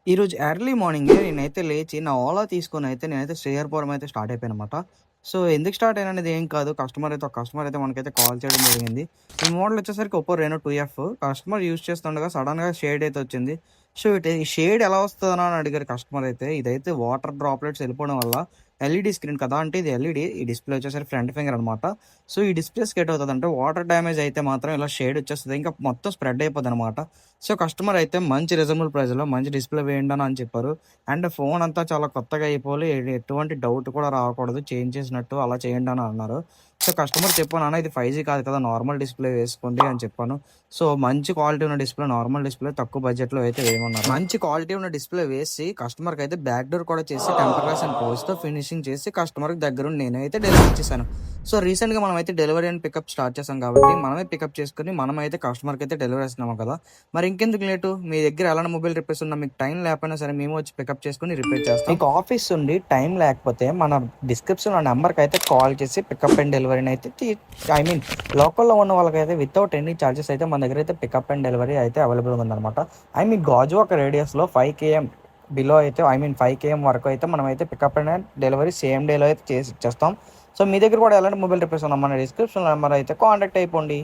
ఈరోజు ఎర్లీ మార్నింగే నేనైతే లేచి నా ఓలా తీసుకొనైతే నేనైతే శ్రీహరిపురం అయితే స్టార్ట్ అయిపోయాననమాట. సో, ఎందుకు స్టార్ట్ అయ్యాననేది ఏం కాదు. ఒక కస్టమర్ అయితే మనకైతే కాల్ చేయడం జరిగింది. ఈ మోడల్ వచ్చేసరికి ఒప్పో రెనో 2ఎఫ్. కస్టమర్ యూజ్ చేస్తుండగా సడెన్‌గా షేడ్ అయితే వచ్చింది. సో, ఈ షేడ్ ఎలా వస్తదనా అని అడిగారు కస్టమర్ అయితే. ఇదైతే వాటర్ డ్రాప్లెట్స్ వెళ్ళిపోవడం వల్ల ఎల్ఈడీ స్క్రీన్ కదా! అంటే ఇది ఎల్ఈడీ. ఈ డిస్‌ప్లే వచ్చేసరికి ఫ్రంట్ ఫింగర్ అనమాట. సో, ఈ డిస్‌ప్లేస్‌కి ఏటవుతదంటే వాటర్ డ్యామేజ్ అయితే మాత్రం ఇలా షేడ్ వచ్చేస్తది. ఇంకా మొత్తం స్ప్రెడ్ అయిపోద్దనమాట. సో, కస్టమర్ అయితే మంచి రీజనబుల్ ప్రైస్‌లో మంచి డిస్‌ప్లే వేయండని అని చెప్పారు. అండ్ ఫోన్ అంతా చాలా కొత్తగా అయిపోవాలి. ఎటువంటి డౌట్ కూడా రాకూడదు. చేంజ్ చేసినట్టు అలా చేయండి అని అన్నారు. సో, కస్టమర్ చెప్పాను, "అన్న ఇది 5జీ కాదు కదా! నార్మల్ డిస్‌ప్లే వేసుకోండి" అని చెప్పాను. సో, మంచి క్వాలిటీ ఉన్న డిస్‌ప్లే, నార్మల్ డిస్‌ప్లే తక్కువ బడ్జెట్‌లో అయితే వేయమన్నారు. మంచి క్వాలిటీ ఉన్న డిస్‌ప్లే వేసి కస్టమర్‌కయితే బ్యాక్ డోర్ కూడా చేసి టెంపర్ గ్లాస్ అండ్ పోల్స్‌తో ఫినిషింగ్ చేసి కస్టమర్‌కి దగ్గరుండి నేనైతే డెలివరీ ఇచ్చేసాను. సో, రీసెంట్‌గా మనమైతే డెలివరీ అండ్ పికప్ స్టార్ట్ చేసాం కాబట్టి మనమే పికప్ చేసుకొని మనమైతే కస్టమర్‌కయితే డెలివరీ ఇస్తున్నాము కదా! మరి ఇంకెందుకు లేటు? మీ దగ్గర ఎలాంటి మొబైల్ రిపేర్స్ ఉన్నా మీకు టైం లేకపోయినా సరే మేము వచ్చి పికప్ చేసుకొని రిపేర్ చేస్తాం. మీకు ఆఫీస్ ఉండి టైం లేకపోతే మన డిస్క్రిప్షన్‌లో నంబర్‌కయితే కాల్ చేసి పికప్ అండ్ డెలివరీని అయితే ఐ మీన్ లోకల్‌లో ఉన్న వాళ్ళకైతే వితౌట్ ఎనీ చార్జెస్ అయితే మన దగ్గర అయితే పికప్ అండ్ డెలివరీ అయితే అవైలబుల్‌గా ఉందన్నమాట. ఐ మీన్ గాజువాక రేడియస్‌లో 5 కేఎం బిలో అయితే 5 కేఎం వరకు అయితే మనమైతే పికప్ అండ్ డెలివరీ సేమ్ డేలో అయితే చేసి ఇచ్చేస్తాం. సో, మీ దగ్గర కూడా ఎలాంటి మొబైల్ రిపేర్స్ ఉన్నా మన డిస్క్రిప్షన్ నెంబర్ అయితే కాంటాక్ట్ అయిపోండి.